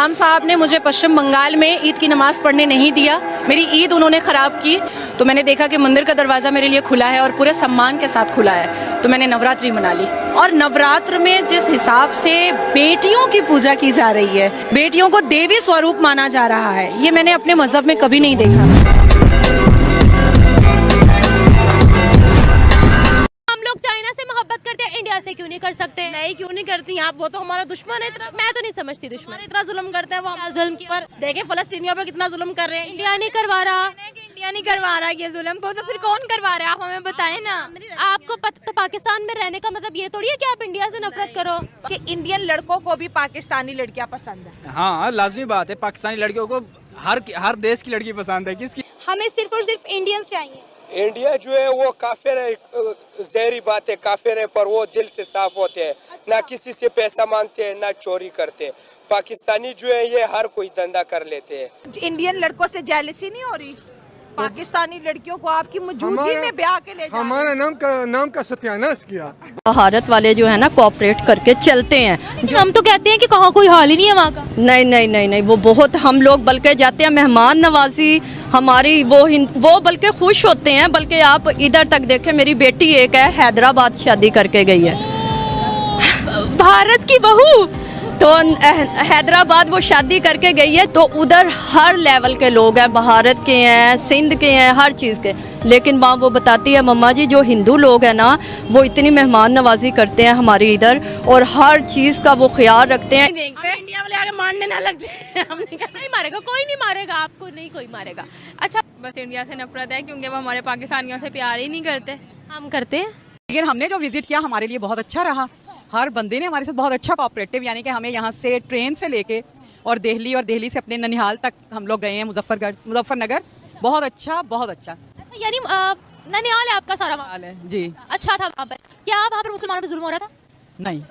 इमाम साहब ने मुझे पश्चिम बंगाल में ईद की नमाज़ पढ़ने नहीं दिया, मेरी ईद उन्होंने ख़राब की। तो मैंने देखा कि मंदिर का दरवाज़ा मेरे लिए खुला है और पूरे सम्मान के साथ खुला है, तो मैंने नवरात्रि मना ली। और नवरात्र में जिस हिसाब से बेटियों की पूजा की जा रही है, बेटियों को देवी स्वरूप माना जा रहा है, ये मैंने अपने मज़हब में कभी नहीं देखा। चाइना से मोहब्बत करते हैं, इंडिया से क्यों नहीं कर सकते? नहीं, क्यों नहीं करती आप? वो तो हमारा दुश्मन है। इतना मैं तो नहीं समझती दुश्मन। इतना जुल्म करते हैं वो। क्या जुल्म किया? पर देखे फलस्तीनियों पे कितना जुल्म कर रहे हैं। इंडिया नहीं करवा रहा। इंडिया नहीं करवा रहा ये जुल्म को, तो फिर कौन करवा रहा है? आप हमें बताएं ना। आपको तो पाकिस्तान में रहने का मतलब ये थोड़ी है कि आप इंडिया से नफरत करो। कि इंडियन लड़कों को भी पाकिस्तानी लड़कियां पसंद है। हाँ, लाजमी बात है। पाकिस्तानी लड़कियों को हर देश की लड़की पसंद है। किसकी? हमें सिर्फ और सिर्फ इंडियंस चाहिए। इंडिया जो है वो काफिर है, ज़हरी बात है, काफिर है, पर वो दिल से साफ होते हैं। ना किसी से पैसा मांगते हैं, ना चोरी करते हैं। पाकिस्तानी जो है ये हर कोई धंधा कर लेते हैं। इंडियन लड़कों से जेलसी नहीं हो रही? पाकिस्तानी लड़कियों को आपकी मौजूदगी में ब्याह के ले जाना। हमारा नाम का सत्यानाश किया। भारत वाले जो है ना कोऑपरेट करके चलते हैं। हम तो कहते हैं कि कहाँ कोई हाल ही नहीं है वहाँ का। नहीं नहीं नहीं नहीं, वो बहुत हम लोग बल्कि जाते हैं मेहमान नवाजी हमारी, वो बल्कि खुश होते हैं। बल्कि आप इधर तक देखें, मेरी बेटी एक है हैदराबाद शादी करके गई है, भारत की बहू। तो हैदराबाद वो शादी करके गई है। तो उधर हर लेवल के लोग हैं, भारत के हैं, सिंध के हैं, हर चीज़ के। लेकिन वहाँ वो बताती है मम्मा जी, जो हिंदू लोग हैं ना, वो इतनी मेहमान नवाजी करते हैं हमारे इधर, और हर चीज़ का वो ख्याल रखते हैं। इंडिया वाले आगे मारने ना लग जाए। हम नहीं मारेगा, कोई नहीं मारेगा आपको, नहीं कोई मारेगा। अच्छा, बस इंडिया से नफरत है क्योंकि वो हमारे पाकिस्तानियों से प्यार ही नहीं करते। हम करते हैं। लेकिन हमने जो विजिट किया हमारे लिए बहुत अच्छा रहा। हर बंदे ने हमारे साथ बहुत अच्छा कोऑपरेटिव, यानी कि हमें यहाँ से ट्रेन से लेके और दिल्ली से अपने ननिहाल तक हम लोग गए हैं, मुजफ्फरनगर। बहुत अच्छा, बहुत अच्छा। अच्छा, यानी ननिहाल है आपका सारा हाल है जी। अच्छा था वहाँ पर। क्या वहाँ पर मुसलमानों पर जुल्म हो रहा था? नहीं,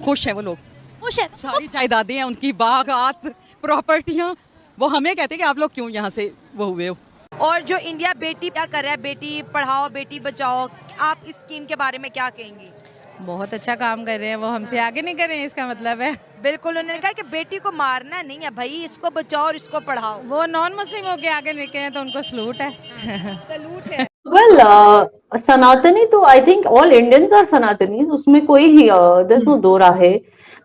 खुश हैं वो लोग, खुश है। सारी जायदादें हैं उनकी, बागात, प्रॉपर्टियाँ। वो हमें कहते हैं कि आप लोग क्यों यहाँ से वो हुए हो। और जो इंडिया बेटी क्या कर रहा है, बेटी पढ़ाओ बेटी बचाओ, आप इस स्कीम के बारे में क्या कहेंगी? बहुत अच्छा काम कर रहे हैं वो, हमसे आगे नहीं कर रहे हैं, इसका मतलब है। बिल्कुल, उन्होंने कहा कि बेटी को मारना नहीं है भाई, इसको बचाओ और इसको पढ़ाओ। वो नॉन मुस्लिम होके आगे निकले हैं तो उनको सलूट है। सलूट है। सनातनी तो I think all Indians are Sanatanis, उसमें कोई ही there's no दो राह है।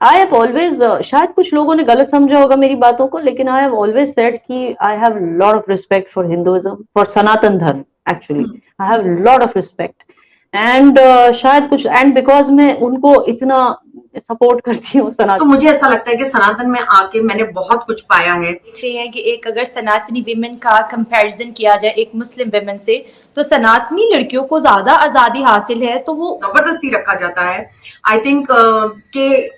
आई हैव ऑलवेज, शायद कुछ लोगों ने गलत समझा होगा मेरी बातों को, लेकिन आई हैव ऑलवेज सेड कि I have lot of respect for Hinduism, for Sanatan Dharma. Actually I have lot of respect and शायद कुछ, एंड बिकॉज मैं उनको इतना सपोर्ट करती हूँ सनातन, तो मुझे ऐसा लगता है कि सनातन में आके मैंने बहुत कुछ पाया है। हैं कि एक अगर सनातनी विमेन का कंपैरिजन किया जाए एक मुस्लिम विमेन से, तो सनातनी लड़कियों को ज्यादा आजादी हासिल है, तो वो जबरदस्ती रखा जाता है। आई थिंक कि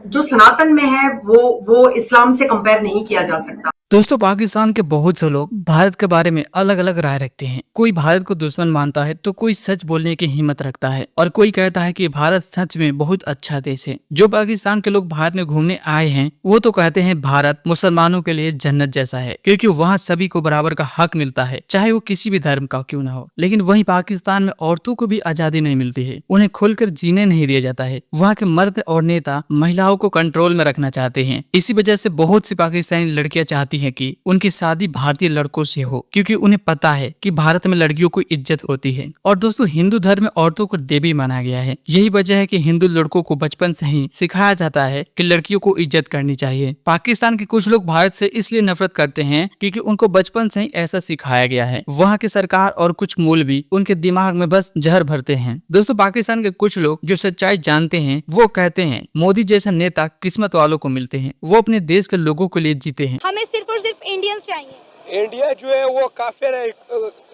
जो सनातन में है वो इस्लाम से कंपेयर नहीं किया जा सकता। दोस्तों, पाकिस्तान के बहुत से लोग भारत के बारे में अलग अलग राय रखते हैं। कोई भारत को दुश्मन मानता है, तो कोई सच बोलने की हिम्मत रखता है, और कोई कहता है कि भारत सच में बहुत अच्छा देश है। जो पाकिस्तान के लोग भारत में घूमने आए हैं, वो तो कहते हैं भारत मुसलमानों के लिए जन्नत जैसा है, क्योंकि वहाँ सभी को बराबर का हक मिलता है, चाहे वो किसी भी धर्म का क्यों ना हो। लेकिन वहीं पाकिस्तान में औरतों को भी आजादी नहीं मिलती है, उन्हें खुलकर जीने नहीं दिया जाता है। वहाँ के मर्द और नेता महिलाओं को कंट्रोल में रखना चाहते हैं। इसी वजह से बहुत सी पाकिस्तानी लड़कियां चाहती है कि उनकी शादी भारतीय लड़कों से हो, क्योंकि उन्हें पता है कि भारत में लड़कियों को इज्जत होती है। और दोस्तों, हिंदू धर्म में औरतों को देवी माना गया है। यही वजह है कि हिंदू लड़कों को बचपन से ही सिखाया जाता है कि लड़कियों को इज्जत करनी चाहिए। पाकिस्तान के कुछ लोग भारत से इसलिए नफरत करते हैं क्योंकि उनको बचपन से ही ऐसा सिखाया गया है। वहाँ की सरकार और कुछ मौलवी उनके दिमाग में बस जहर भरते हैं। दोस्तों, पाकिस्तान के कुछ लोग जो सच्चाई जानते हैं, वो कहते हैं मोदी जैसा नेता किस्मत वालों को मिलते हैं, वो अपने देश के लोगों के लिए जीते हैं। हमें सिर्फ और सिर्फ इंडियंस चाहिए। इंडिया जो है वो काफिर है,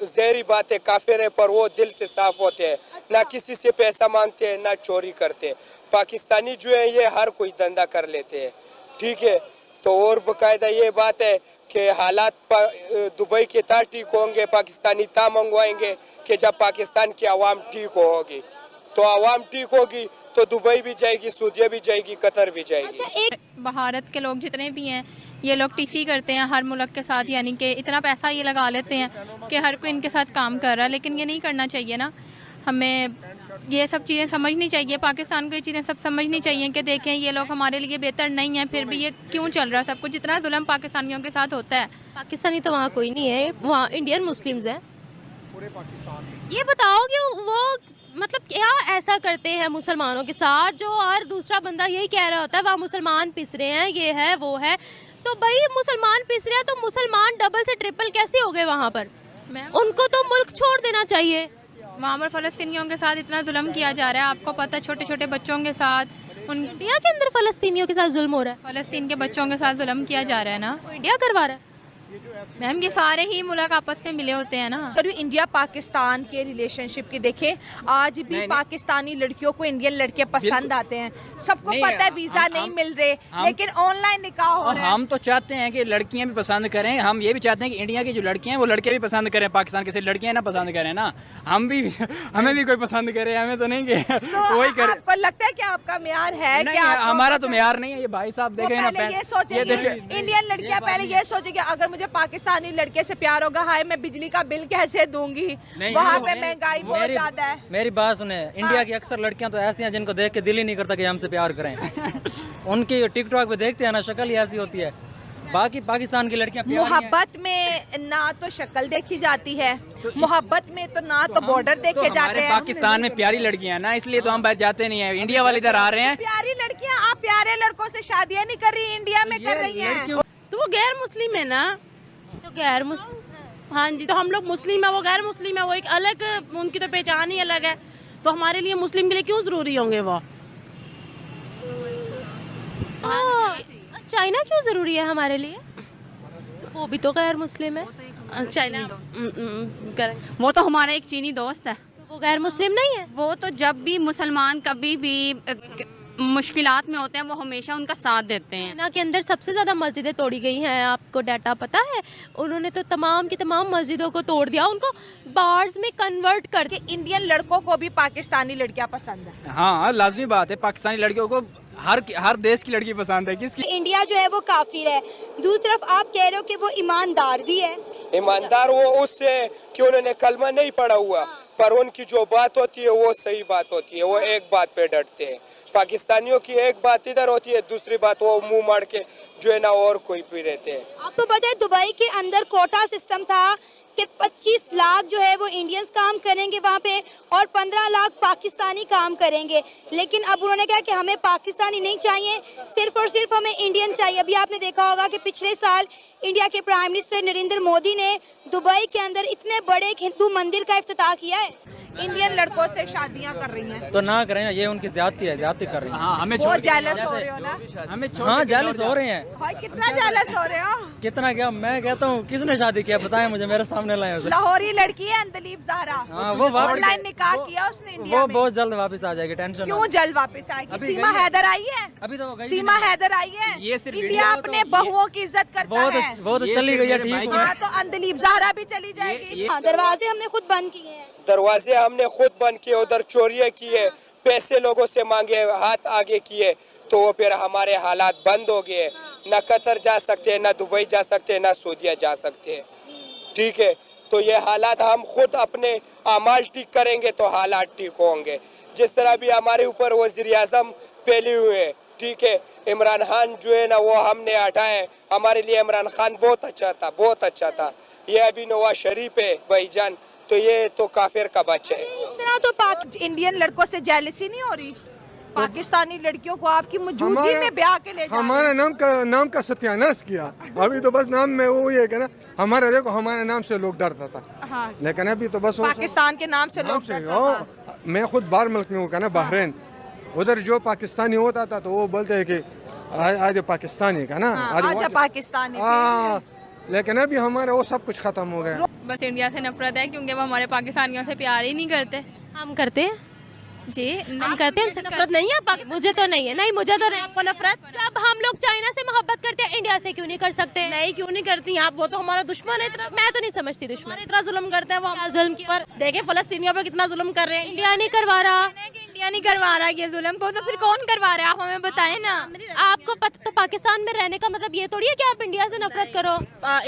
ज़हरी बात है, काफिर है, पर वो दिल से साफ होते हैं। ना किसी से पैसा मांगते हैं, ना चोरी करते हैं। पाकिस्तानी जो है ये हर कोई धंधा कर लेते हैं, ठीक है। तो और बाकायदा ये बात है कि हालात दुबई के ता ठीक होंगे, पाकिस्तानी ता मंगवाएंगे कि जब पाकिस्तान की आवाम ठीक होगी। तो आवाम ठीक होगी तो दुबई भी जाएगी, सऊदीया भी जाएगी, कतर भी जाएगी। अच्छा, भारत के लोग जितने भी हैं ये लोग टीसी करते हैं हर मुल्क के साथ, यानी कि इतना पैसा ये लगा लेते हैं कि हर कोई इनके साथ काम कर रहा है। लेकिन ये नहीं करना चाहिए ना, हमें ये सब चीज़ें समझनी चाहिए, पाकिस्तान को ये चीज़ें सब समझनी चाहिए कि देखें ये लोग हमारे लिए बेहतर नहीं है, फिर भी ये क्यों चल रहा है सब कुछ, जितना जुल्म पाकिस्तानियों के साथ होता है। पाकिस्तानी तो वहाँ कोई नहीं है, वहाँ इंडियन मुस्लिम्स हैं। ये बताओ कि वो मतलब क्या ऐसा करते हैं मुसलमानों के साथ जो हर दूसरा बंदा यही कह रहा होता है वहाँ मुसलमान पिस रहे हैं, ये है वो है। तो भाई मुसलमान पिस रहे हैं तो मुसलमान डबल से ट्रिपल कैसे हो गए वहाँ पर? उनको तो मुल्क छोड़ देना चाहिए। वहाँ पर फ़लस्तीनियों के साथ इतना जुल्म किया जा रहा है, आपको पता है, छोटे छोटे बच्चों के साथ, उन इंडिया के अंदर फ़लस्तीनियों के साथ जुल्म हो रहा है। फ़लस्तीन के बच्चों के साथ जुल्म किया जा रहा है ना। तो इंडिया करवा रहा है। मैम ये सारे ही मुल्क आपस में मिले होते हैं ना। अगर इंडिया पाकिस्तान के रिलेशनशिप की देखें, आज भी पाकिस्तानी लड़कियों को इंडियन लड़के पसंद आते हैं। सबको पता है वीजा नहीं मिल रहे, लेकिन ऑनलाइन निकाह हो रहा है। हम तो चाहते हैं कि लड़कियां भी पसंद करें, हम ये भी चाहते हैं कि इंडिया की जो लड़कियां हैं वो लड़के भी पसंद करें, पाकिस्तान के सिर्फ लड़कियां ना पसंद करें ना, हम भी हमें भी कोई पसंद करे, हमें तो नहीं कि तो वही करे। आपको लगता है कि आपका म्यार है नहीं, कि आपको हमारा तो पसंद- म्यार नहीं है, ये भाई साहब देखें ना, पहले ये सोचेंगे, इंडियन लड़कियां पहले ये सोचेंगे अगर मुझे पाकिस्तानी लड़के से प्यार होगा, हाय मैं बिजली का बिल कैसे दूंगी, वहाँ पे महंगाई बहुत ज्यादा है। मेरी बात सुने, इंडिया की अक्सर लड़कियां तो ऐसी हैं जिनको देख के दिल ही नहीं करता कि हमसे प्यार करें। उनकी टिकटॉक पे देखते हैं ना, शक्ल ही ऐसी होती है। बाकी पाकिस्तान की लड़कियां प्यारी हैं। मोहब्बत में ना तो शक्ल देखी जाती है, मोहब्बत में तो ना तो बॉर्डर देखे जाते हैं। पाकिस्तान में प्यारी लड़कियां हैं ना, इसलिए तो हम जाते नहीं है, इंडिया वाले इधर आ रहे हैं। प्यारी लड़कियां, आप प्यारे लड़कों से शादियां नहीं कर रही, इंडिया में कर रही हैं। तो वो गैर मुस्लिम है ना, तो गैर मुस्लिम, हाँ जी, तो हम लोग मुस्लिम है, वो गैर मुस्लिम है, वो एक अलग, उनकी तो पहचान ही अलग है। तो हमारे लिए मुस्लिम के लिए क्यों जरूरी होंगे वो? चाइना क्यों जरूरी है हमारे लिए? वो भी तो गैर मुस्लिम है। चाइना करें, वो तो हमारा एक चीनी दोस्त है, तो वो गैर मुस्लिम नहीं है? वो तो जब भी मुसलमान कभी भी मुश्किलात में होते हैं वो हमेशा उनका साथ देते हैं। चाइना के अंदर सबसे ज्यादा मस्जिदें तोड़ी गई हैं, आपको डाटा पता है? उन्होंने तो तमाम की तमाम मस्जिदों को तोड़ दिया, उनको बार्स में कन्वर्ट कर दिया। इंडियन लड़कों को भी पाकिस्तानी लड़कियां पसंद है। हाँ, लाजमी बात है, पाकिस्तानी लड़कियों को हर देश की लड़की पसंद है। किसकी? इंडिया जो है वो काफिर है, दूसरी तरफ आप कह रहे हो कि वो ईमानदार भी है। ईमानदार वो उससे कि उन्होंने कलमा नहीं पढ़ा हुआ, पर उनकी जो बात होती है वो सही बात होती है, वो एक बात पे डटते हैं। पाकिस्तानियों की एक बात इधर होती है, दूसरी बात वो मुंह मार के जो है ना और कोई भी रहते हैं। आपको पता है दुबई के अंदर कोटा सिस्टम था कि 25 लाख जो है वो इंडियंस काम करेंगे वहाँ पे और 15 लाख पाकिस्तानी काम करेंगे, लेकिन अब उन्होंने कहा कि हमें पाकिस्तानी नहीं चाहिए, सिर्फ और सिर्फ हमें इंडियन चाहिए। अभी आपने देखा होगा कि पिछले साल इंडिया के प्राइम मिनिस्टर नरेंद्र मोदी ने दुबई के अंदर इतने बड़े एक हिंदू मंदिर का इफ्तिताह किया है। इंडियन लड़कों से शादियां कर रही हैं तो ना करें, ये उनकी ज्यादती है, ज्यादती कर रही हैं। हाँ, हमें वो जेलस हो रहे हो ना? हाँ जेलस हो रहे हैं। भाई कितना जेलस हो रहे हो? कितना क्या, मैं कहता हूँ किसने शादी किया बताएं मुझे, मेरे सामने लाए उसे। लाहौरी लड़की है अंदलीप ज़हरा, हाँ, वो ऑनलाइन निकाह किया उसने इंडिया वो में। बहुत जल्द वापस आ जाएगी, टेंशन क्यों जल्द वापस आएगी? अभी सीमा गई है। हैदर आई है, अभी तो वो गई सीमा हैदर आई है। ये सिर्फ इंडिया अपने बहुओं की इज्जत करता है। वो तो चली गई है, ठीक है। हाँ, तो अंदलीप ज़हरा भी चली जाएगी। हाँ, दरवाजे हमने खुद बंद किए हैं, दरवाजे हमने खुद बंद किए, उधर चोरियां किए, पैसे लोगों से मांगे, हाथ आगे किए, तो वो फिर हमारे हालात बंद हो गए। ना कतर जा सकते, ना दुबई जा सकते, ना सऊदीया जा सकते। ठीक है, तो ये हालात हम खुद अपने अमाल ठीक करेंगे तो हालात ठीक होंगे। जिस तरह भी हमारे ऊपर वज़ीर आज़म फैले हुए हैं, ठीक है, इमरान खान जो है ना वो हमने हटाए, हमारे लिए इमरान खान बहुत अच्छा था, बहुत अच्छा था। ये अभी नवाज शरीफ है भाईजान, तो ये तो काफिर का बच्चा है। इस तरह तो इंडियन लड़कों से जेलसी नहीं हो रही? पाकिस्तानी लड़कियों को आपकी मौजूदगी में ब्याह के ले जा हमारा नाम का सत्यानाश किया। अभी तो बस नाम में वो ये ना, हमारे देखो हमारे नाम से लोग डरता था, हाँ। लेकिन अभी तो बस पाकिस्तान के नाम से लोग डरता था। मैं खुद बाहर मुल्क में हूँ ना, बहरीन, उधर जो पाकिस्तानी होता था तो वो बोलते हैं कि आज पाकिस्तानी का ना, आज पाकिस्तानी। लेकिन अभी हमारा वो सब कुछ खत्म हो गया। बस इंडिया से नफरत है क्योंकि वो हमारे पाकिस्तानियों से प्यार ही नहीं करते। हम करते हैं जी, हम कहते हैं, उनसे नफरत नहीं है? मुझे तो नहीं है, नहीं मुझे तो नहीं। आपको नफरत? जब हम लोग चाइना से मोहब्बत करते हैं, इंडिया से क्यों नहीं कर सकते? नहीं, क्यों नहीं करती आप? वो तो हमारा दुश्मन है इतना। मैं तो नहीं समझती दुश्मन। इतना जुल्म करते हैं वो, जुल्म पर देखे फलस्तीनियों पे कितना जुल्म कर रहे हैं। इंडिया नहीं करवा रहा, इंडिया नहीं करवा रहा ये जुल्म को, तो फिर कौन करवा रहा है? आप हमें बताएं ना। आपको पता तो पाकिस्तान में रहने का मतलब ये थोड़ी है कि आप इंडिया से नफरत करो।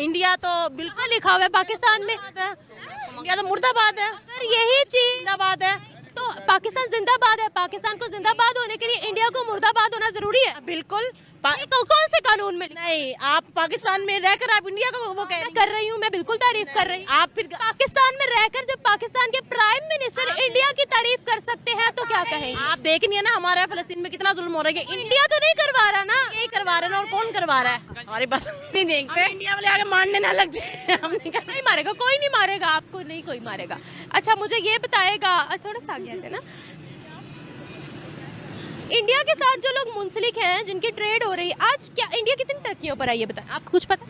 इंडिया तो बिल्कुल लिखा हुआ है पाकिस्तान में, इंडिया तो मुर्दाबाद है। अगर यही चीज मुर्दाबाद है तो पाकिस्तान जिंदाबाद है, पाकिस्तान को जिंदाबाद होने के लिए इंडिया को मुर्दाबाद होना जरूरी है। बिल्कुल कौन से कानून में? नहीं, आप पाकिस्तान में रहकर आप इंडिया को वो कह कर रही हूँ, मैं बिल्कुल तारीफ कर रही हूँ। आप फिर पाकिस्तान में रहकर जब पाकिस्तान के प्राइम मिनिस्टर इंडिया की तारीफ कर सकते हैं तो क्या कहेंगे? आप देख नहीं है ना हमारे फलस्तीन में कितना जुल्म हो रहा है। इंडिया तो नहीं करवा रहा ना, यही करवा रहे ना, और कौन करवा रहा है? हमारे पास नहीं देखते इंडिया वाले आगे मारने ना लग जाए। हम नहीं मारेगा, कोई नहीं मारेगा आपको, नहीं कोई मारेगा। अच्छा मुझे ये बताएगा, थोड़ा सा आगे आ जाए ना, इंडिया के साथ जो लोग मुंसलिक हैं, जिनकी ट्रेड हो रही है, आज क्या इंडिया कितनी तरक्कियों पर आई है बताएं, आपको कुछ पता?